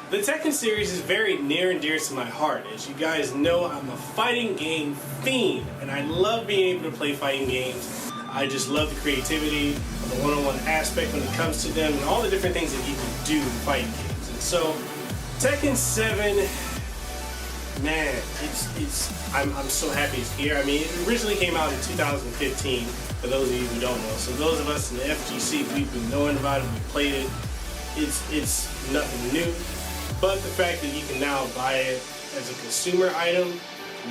The Tekken series is very near and dear to my heart. As you guys know, I'm a fighting game fiend, and I love being able to play fighting games. I just love the creativity, the one-on-one aspect when it comes to them, and all the different things that you can do in fighting games. And so, Tekken 7, man, I'm so happy it's here. I mean, it originally came out in 2015, for those of you who don't know. So those of us in the FGC, we've been knowing about it, we've played it. It's nothing new. But the fact that you can now buy it as a consumer item,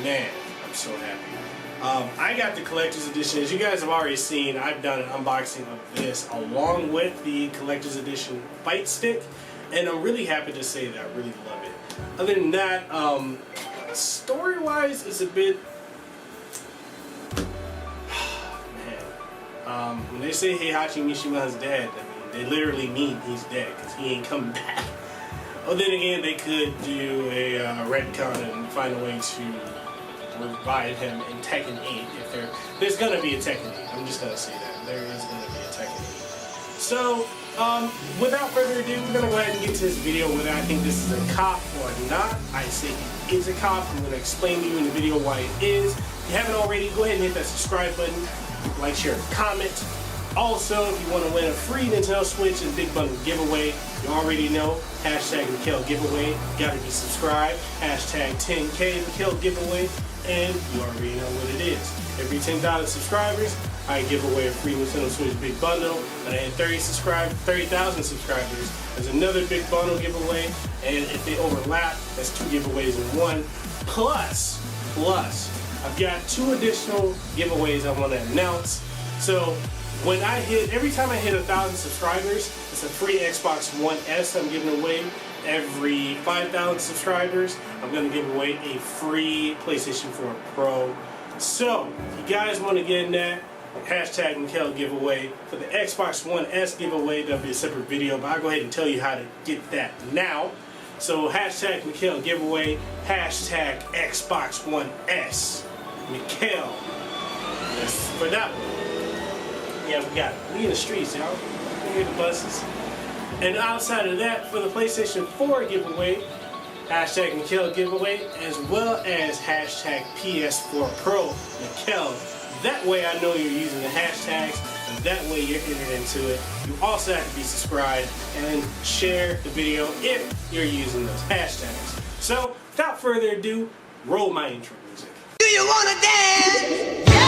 man, I'm so happy. I got the collector's edition. As you guys have already seen, I've done an unboxing of this along with the collector's edition fight stick, and I'm really happy to say that I really love it. Other than that, story-wise, it's a bit, man. When they say Heihachi Mishima's dead, I mean, they literally mean he's dead because he ain't coming back. Well, then again, they could do a retcon and find a way to revive him in Tekken 8. If there's gonna be a Tekken 8. I'm just gonna say that there is gonna be a Tekken 8. So, without further ado, we're gonna go ahead and get to this video. Whether I think this is a cop or not, I say it is a cop. I'm gonna explain to you in the video why it is. If you haven't already, go ahead and hit that subscribe button, like, share, comment. Also, if you want to win a free Nintendo Switch and Big Bundle giveaway, you already know, hashtag Mekel giveaway, gotta be subscribed, hashtag 10K Mekel giveaway, and you already know what it is. Every 10,000 subscribers, I give away a free Nintendo Switch Big Bundle, and I had 30,000 subscribers, there's another Big Bundle giveaway, and if they overlap, that's 2 giveaways in one. Plus, I've got 2 additional giveaways I want to announce. So, every time I hit 1,000 subscribers, it's a free Xbox One S I'm giving away. Every 5,000 subscribers, I'm going to give away a free PlayStation 4 Pro. So, if you guys want to get in that, hashtag Mekel giveaway. For the Xbox One S giveaway, that'll be a separate video, but I'll go ahead and tell you how to get that now. So, hashtag Mekel giveaway, hashtag Xbox One S. Mekel. That's for that one. Yeah, we in the streets, y'all. We hear the buses. And outside of that, for the PlayStation 4 giveaway, hashtag Mekel giveaway, as well as hashtag PS4 Pro Mekel. That way I know you're using the hashtags, and that way you're entered into it. You also have to be subscribed and share the video if you're using those hashtags. So, without further ado, roll my intro music. Do you wanna dance? Yeah!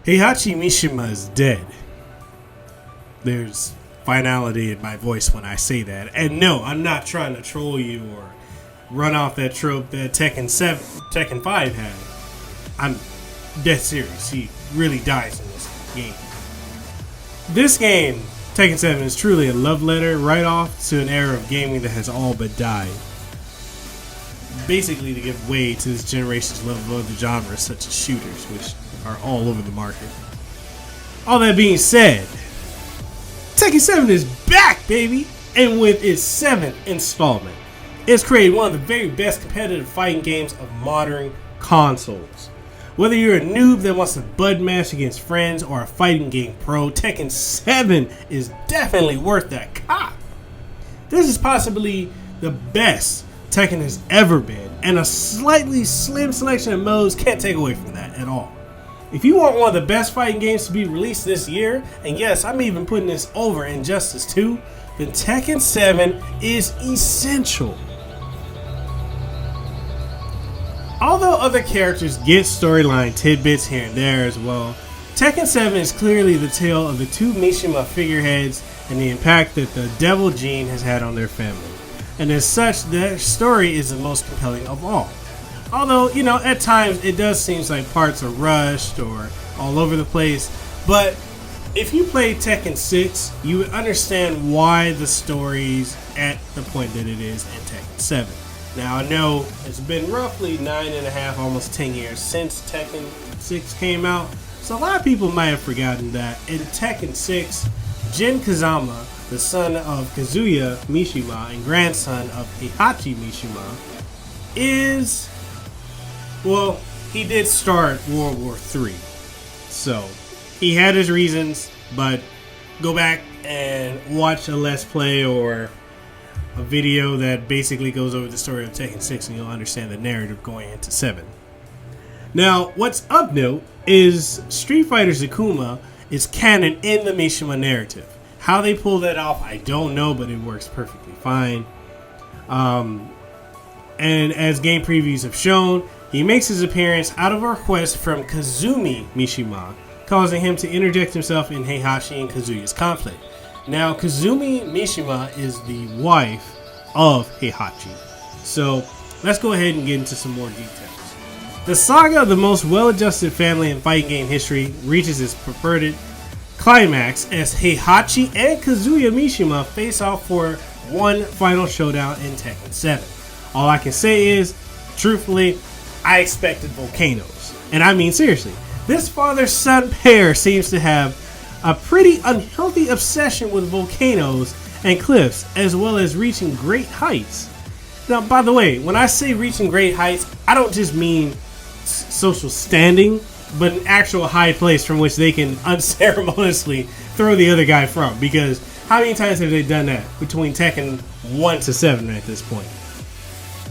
Heihachi Mishima is dead. There's finality in my voice when I say that. And no, I'm not trying to troll you or run off that trope that Tekken 5 had. I'm dead serious. He really dies in this game. This game, Tekken 7, is truly a love letter right off to an era of gaming that has all but died. Basically to give way to this generation's love of other genres such as shooters, which are all over the market. All that being said, Tekken 7 is back, baby! And with its 7th installment, it's created one of the very best competitive fighting games of modern consoles. Whether you're a noob that wants to bud mash against friends or a fighting game pro, Tekken 7 is definitely worth that cop. This is possibly the best Tekken has ever been, and a slightly slim selection of modes can't take away from that at all. If you want one of the best fighting games to be released this year, and yes, I'm even putting this over Injustice 2, then Tekken 7 is essential. Although other characters get storyline tidbits here and there as well, Tekken 7 is clearly the tale of the 2 Mishima figureheads and the impact that the Devil Gene has had on their family. And as such, their story is the most compelling of all. Although, you know, at times it does seem like parts are rushed or all over the place. But if you played Tekken 6, you would understand why the story's at the point that it is in Tekken 7. Now I know it's been roughly 9.5, almost 10 years since Tekken 6 came out, so a lot of people might have forgotten that in Tekken 6, Jin Kazama, the son of Kazuya Mishima and grandson of Heihachi Mishima, is, well, he did start World War III. So, he had his reasons, but go back and watch a Let's Play or a video that basically goes over the story of Tekken 6 and you'll understand the narrative going into 7. Now, what's of note is Street Fighter Zakuma is canon in the Mishima narrative. How they pull that off, I don't know, but it works perfectly fine. And as game previews have shown, he makes his appearance out of a request from Kazumi Mishima, causing him to interject himself in Heihachi and Kazuya's conflict. Now, Kazumi Mishima is the wife of Heihachi. So, let's go ahead and get into some more details. The saga of the most well-adjusted family in fighting game history reaches its purported climax as Heihachi and Kazuya Mishima face off for one final showdown in Tekken 7. All I can say is, truthfully, I expected volcanoes. And I mean seriously, this father-son pair seems to have a pretty unhealthy obsession with volcanoes and cliffs, as well as reaching great heights. Now, by the way, when I say reaching great heights, I don't just mean social standing, but an actual high place from which they can unceremoniously throw the other guy from. Because how many times have they done that between Tekken 1 to 7 at this point?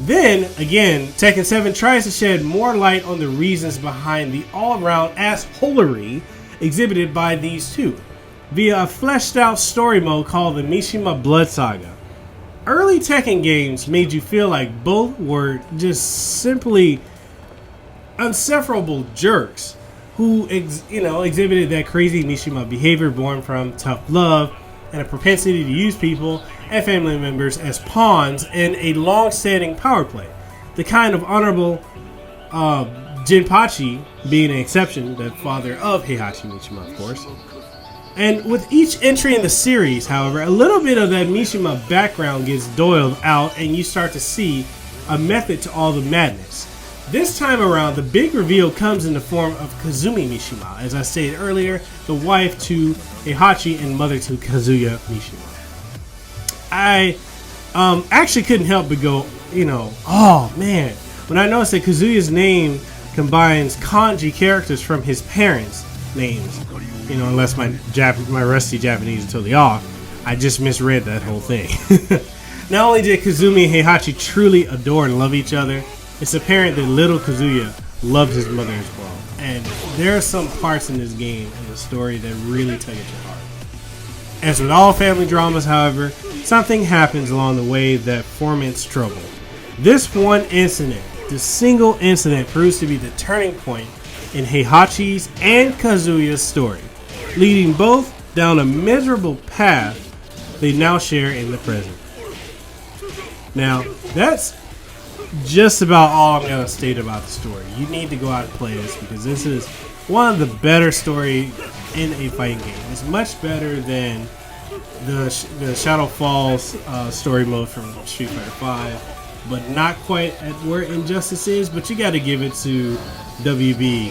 Then, again, Tekken 7 tries to shed more light on the reasons behind the all-around assholery exhibited by these two, via a fleshed out story mode called the Mishima Blood Saga. Early Tekken games made you feel like both were just simply unseparable jerks who exhibited that crazy Mishima behavior born from tough love and a propensity to use people and family members as pawns in a long-standing power play. The kind of honorable Jinpachi being an exception, the father of Heihachi Mishima, of course. And with each entry in the series, however, a little bit of that Mishima background gets doled out and you start to see a method to all the madness. This time around, the big reveal comes in the form of Kazumi Mishima, as I stated earlier, the wife to Heihachi and mother to Kazuya Mishima. I actually couldn't help but go, oh man, when I noticed that Kazuya's name combines kanji characters from his parents' names, unless my rusty Japanese is totally off, I just misread that whole thing. Not only did Kazumi and Heihachi truly adore and love each other, it's apparent that little Kazuya loved his mother as well. And there are some parts in this game and the story that really tug at your heart. As with all family dramas, however, something happens along the way that foments trouble. This one incident, this single incident, proves to be the turning point in Heihachi's and Kazuya's story, leading both down a miserable path they now share in the present. Now, that's just about all I'm going to state about the story. You need to go out and play this because this is one of the better story in a fighting game. It's much better than the Shadow Falls story mode from Street Fighter V, but not quite at where Injustice is. But you got to give it to WB,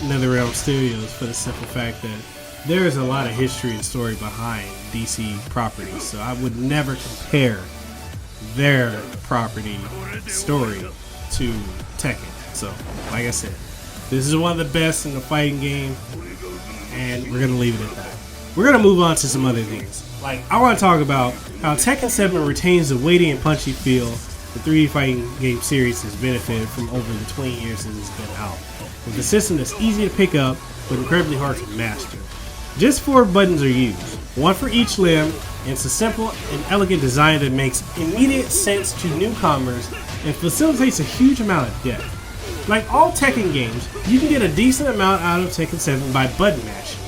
NetherRealm Studios, for the simple fact that there is a lot of history and story behind DC properties. So I would never compare their property story to Tekken. So, like I said, this is one of the best in the fighting game, and we're going to leave it at that. We're going to move on to some other things. Like, I want to talk about how Tekken 7 retains the weighty and punchy feel the 3D fighting game series has benefited from over the 20 years since it's been out, with a system that's easy to pick up but incredibly hard to master. Just 4 buttons are used, one for each limb, and it's a simple and elegant design that makes immediate sense to newcomers and facilitates a huge amount of depth. Like all Tekken games, you can get a decent amount out of Tekken 7 by button mashing.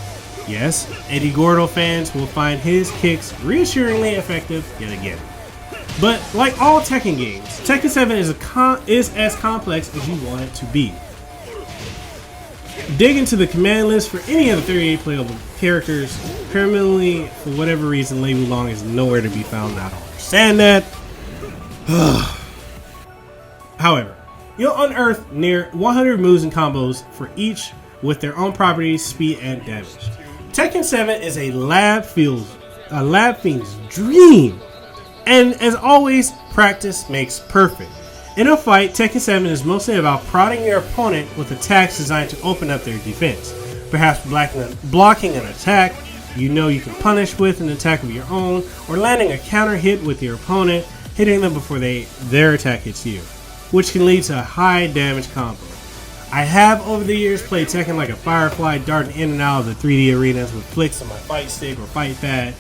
Yes, Eddie Gordo fans will find his kicks reassuringly effective yet again. But like all Tekken games, Tekken 7 is as complex as you want it to be. Dig into the command list for any of the 38 playable characters. Permanently, for whatever reason, Lei Wulong is nowhere to be found. I don't understand that. However, you'll unearth near 100 moves and combos for each with their own properties, speed, and damage. Tekken 7 is a lab fiend's dream, and as always, practice makes perfect. In a fight, Tekken 7 is mostly about prodding your opponent with attacks designed to open up their defense. Perhaps blocking an attack you know you can punish with an attack of your own, or landing a counter hit with your opponent, hitting them before their attack hits you, which can lead to a high damage combo. I have over the years played Tekken like a firefly, darting in and out of the 3D arenas with flicks on my fight stick or fight pad.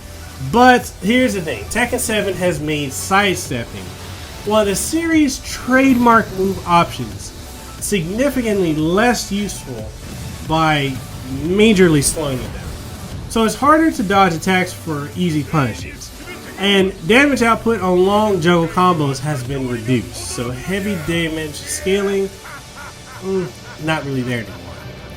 But here's the thing, Tekken 7 has made sidestepping one of the series' trademark move options significantly less useful by majorly slowing it down. So it's harder to dodge attacks for easy punishes. And damage output on long juggle combos has been reduced, so heavy damage scaling, not really there anymore.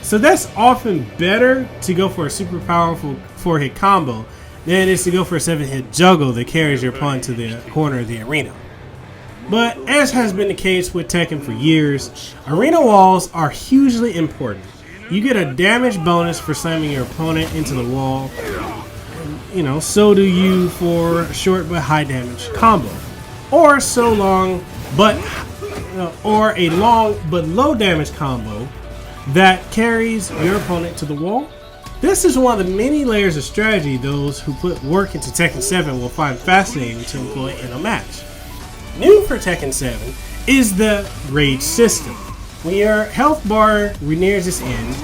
So that's often better to go for a super powerful 4-hit combo than it is to go for a 7-hit juggle that carries your opponent to the corner of the arena. But as has been the case with Tekken for years, arena walls are hugely important. You get a damage bonus for slamming your opponent into the wall. So do you for a short but high damage combo, or a long but low damage combo that carries your opponent to the wall. This is one of the many layers of strategy those who put work into Tekken 7 will find fascinating to employ in a match. New for Tekken 7 is the rage system. When your health bar nears its end,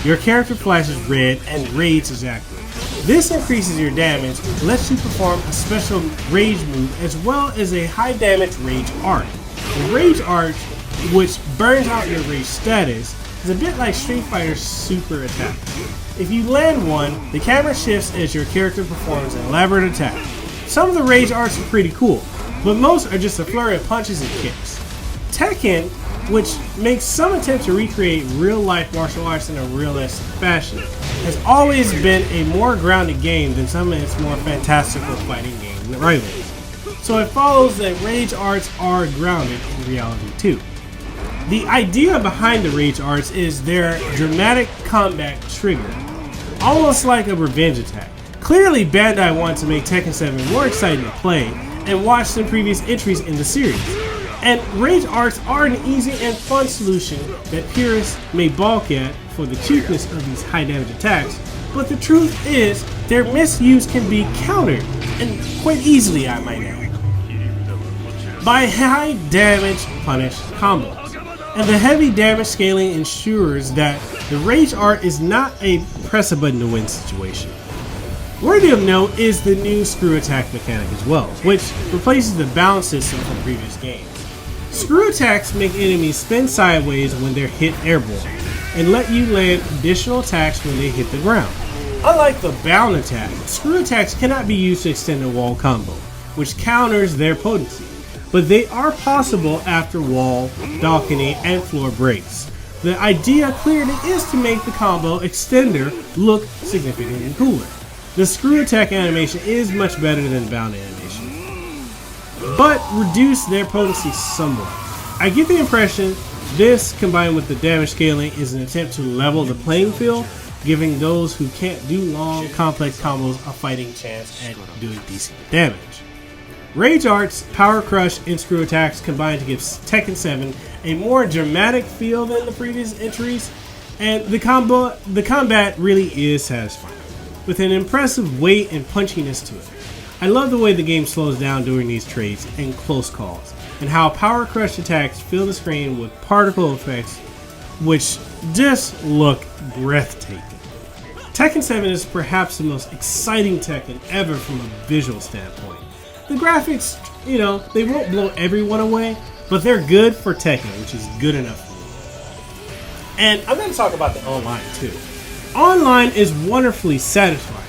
your character flashes red and rage is active. This increases your damage, lets you perform a special rage move as well as a high damage rage art. The rage art, which burns out your rage status, is a bit like Street Fighter's super attack. If you land one, the camera shifts as your character performs an elaborate attack. Some of the rage arts are pretty cool, but most are just a flurry of punches and kicks. Tekken, which makes some attempt to recreate real-life martial arts in a realistic fashion, has always been a more grounded game than some of its more fantastical fighting game rivals. So it follows that rage arts are grounded in reality too. The idea behind the rage arts is their dramatic combat trigger, almost like a revenge attack. Clearly Bandai wanted to make Tekken 7 more exciting to play and watch some previous entries in the series. And rage arts are an easy and fun solution that purists may balk at for the cheapness of these high damage attacks, but the truth is their misuse can be countered, and quite easily I might add, by high damage punish combos. And the heavy damage scaling ensures that the rage art is not a press a button to win situation. Worthy of note is the new screw attack mechanic as well, which replaces the balance system from previous games. Screw attacks make enemies spin sideways when they're hit airborne, and let you land additional attacks when they hit the ground. Unlike the bound attack, screw attacks cannot be used to extend a wall combo, which counters their potency, but they are possible after wall, balcony, and floor breaks. The idea clearly is to make the combo extender look significantly cooler. The screw attack animation is much better than the bound animation, but reduce their potency somewhat. I get the impression this, combined with the damage scaling, is an attempt to level the playing field, giving those who can't do long, complex combos a fighting chance at doing decent damage. Rage arts, power crush, and screw attacks combine to give Tekken 7 a more dramatic feel than the previous entries, and the combat really is satisfying, with an impressive weight and punchiness to it. I love the way the game slows down during these trades and close calls, and how power crush attacks fill the screen with particle effects which just look breathtaking. Tekken 7 is perhaps the most exciting Tekken ever from a visual standpoint. The graphics, they won't blow everyone away, but they're good for Tekken, which is good enough for me. And I'm going to talk about the online too. Online is wonderfully satisfying.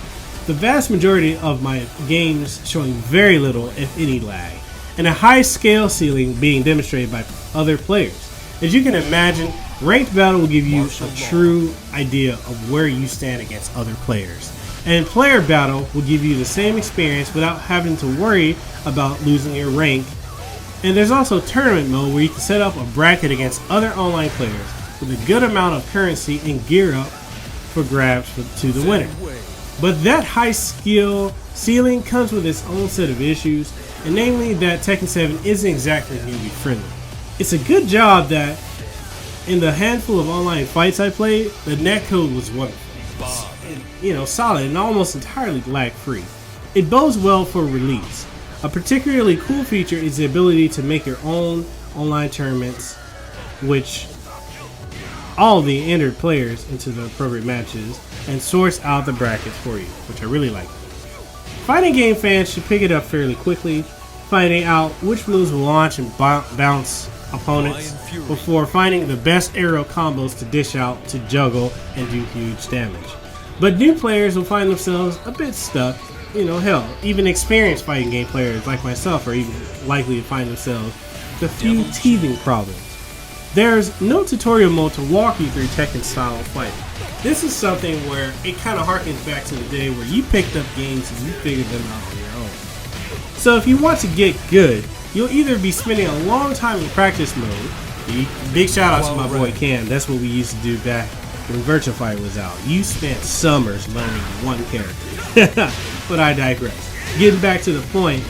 The vast majority of my games showing very little, if any, lag, and a high scale ceiling being demonstrated by other players. As you can imagine, ranked battle will give you a true idea of where you stand against other players. And player battle will give you the same experience without having to worry about losing your rank And there's also tournament mode where you can set up a bracket against other online players with a good amount of currency and gear up for grabs to the winner. But that high skill ceiling comes with its own set of issues, and namely that Tekken 7 isn't exactly newbie friendly. It's a good job that in the handful of online fights I played, the netcode was wonderful. Solid and almost entirely lag free. It bodes well for release. A particularly cool feature is the ability to make your own online tournaments, which all the entered players into the appropriate matches and sorts out the brackets for you, which I really like. Fighting game fans should pick it up fairly quickly, finding out which moves will launch and bounce opponents before finding the best aerial combos to dish out to juggle and do huge damage. But new players will find themselves a bit stuck. Hell, even experienced fighting game players like myself are even likely to find themselves with a few teething problems. There's no tutorial mode to walk you through Tekken style fighting. This is something where it kind of harkens back to the day where you picked up games and you figured them out on your own. So if you want to get good, you'll either be spending a long time in practice mode. Big shout out to my boy Cam, that's what we used to do back when Virtua Fighter was out. You spent summers learning one character. But I digress. Getting back to the point,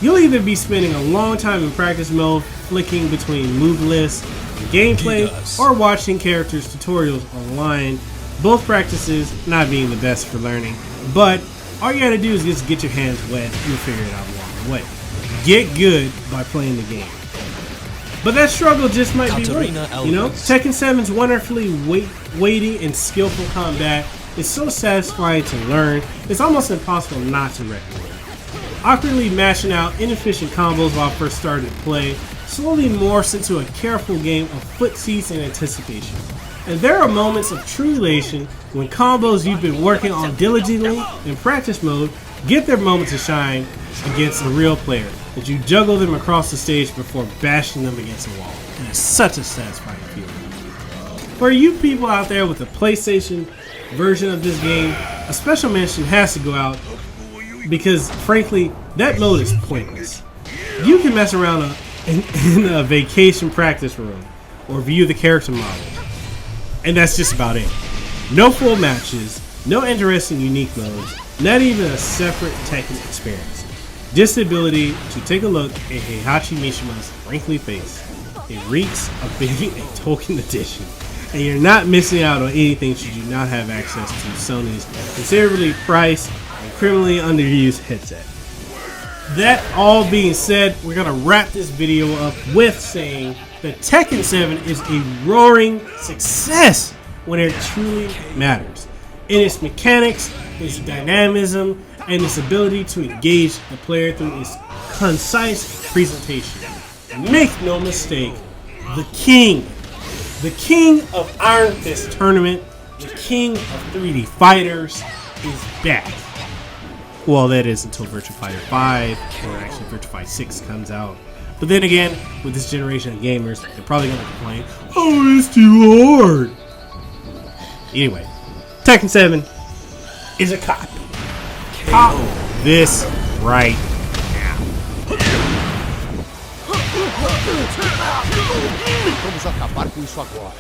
you'll either be spending a long time in practice mode flicking between move lists and gameplay, or watching characters tutorials online, both practices not being the best for learning, but all you gotta do is just get your hands wet and you'll figure it out along the way. Get good by playing the game. But that struggle just might be worth it. Tekken 7's wonderfully weighty and skillful combat is so satisfying to learn, it's almost impossible not to recommend. Awkwardly mashing out inefficient combos while first starting to play slowly morphs into a careful game of footsies and anticipation. And there are moments of true elation when combos you've been working on diligently in practice mode get their moment to shine against a real player, as you juggle them across the stage before bashing them against a wall. And it's such a satisfying feeling. For you people out there with the PlayStation version of this game, a special mention has to go out because, frankly, that mode is pointless. You can mess around in a vacation practice room or view the character model, and that's just about it. No full matches, no interesting unique modes, not even a separate Tekken experience. Just the ability to take a look at Heihachi Mishima's wrinkly face. It reeks of being a token edition. And you're not missing out on anything should you not have access to Sony's considerably priced and criminally underused headset. That all being said, we're going to wrap this video up with saying that Tekken 7 is a roaring success when it truly matters. In its mechanics, its dynamism, and its ability to engage the player through its concise presentation. Make no mistake, the king of Iron Fist Tournament, the king of 3D fighters, is back. Well, that is until Virtua Fighter 5, or actually Virtua Fighter 6 comes out. But then again, with this generation of gamers, they're probably going to complain, oh, it's too hard. Anyway, Tekken 7 is a copy. Cop this right now. Vamos acabar com isso agora.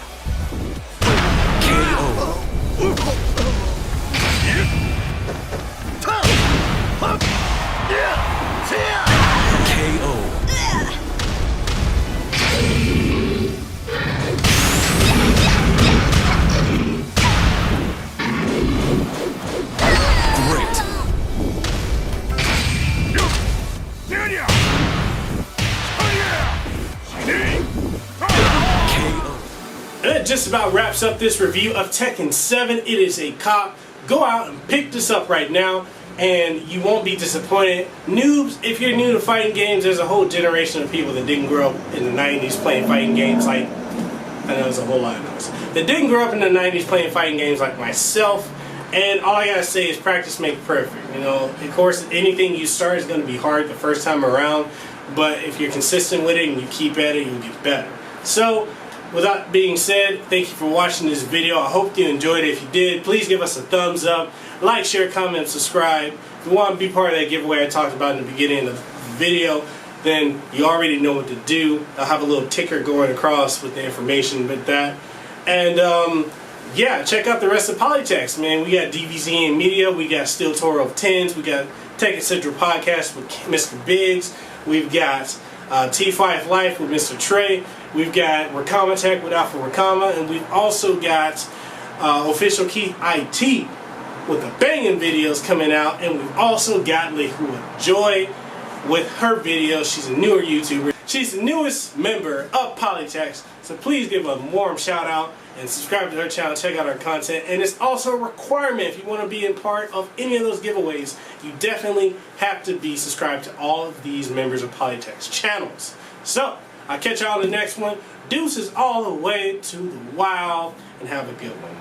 That just about wraps up this review of Tekken 7. It is a cop. Go out and pick this up right now, and you won't be disappointed. Noobs, if you're new to fighting games, there's a whole generation of people that didn't grow up in the 90s playing fighting games like, I know there's a whole lot of those, that didn't grow up in the 90s playing fighting games like myself, and all I gotta say is practice makes perfect. You know, of course, anything you start is gonna be hard the first time around, but if you're consistent with it and you keep at it, you'll get better. So, with that being said, thank you for watching this video. I hope you enjoyed it. If you did, please give us a thumbs up. Like, share, comment, subscribe. If you want to be part of that giveaway I talked about in the beginning of the video, then you already know what to do. I'll have a little ticker going across with the information with that. And yeah, check out the rest of Polytext, man. We got DVZ and Media, we got Steel Toro of 10s, we got Tekken Central Podcast with Mr. Biggs, we've got T5 Life with Mr. Trey, we've got Rakama Tech with Alpha Rakama, and we've also got Official Keith IT with the banging videos coming out, and we've also got Lehua Joy with her videos. She's a newer YouTuber. She's the newest member of Polytext, so please give a warm shout out and subscribe to her channel, check out her content. And it's also a requirement if you want to be a part of any of those giveaways. You definitely have to be subscribed to all of these members of Polytext channels. So, I'll catch y'all in the next one. Deuces all the way to the wild, and have a good one.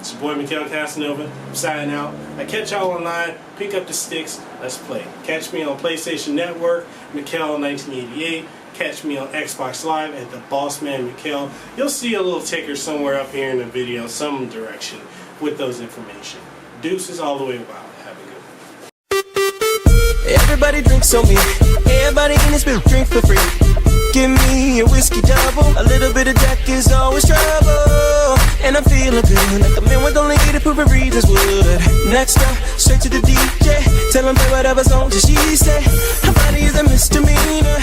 It's your boy mekelkasanova. I'm signing out. I catch y'all online. Pick up the sticks. Let's play. Catch me on PlayStation Network, Mekel 1988. Catch me on Xbox Live at the Bossman Mekel. You'll see a little ticker somewhere up here in the video, some direction, with those information. Deuces all the way wild. Have a good one. Everybody drinks on me. Everybody in this bitch drink for free. Give me a whiskey double. A little bit of Jack is always trouble. And I'm feeling good, like a man with only the proven reasons would. Next up, straight to the DJ. Tell him play whatever songs she say. Her body is a misdemeanor.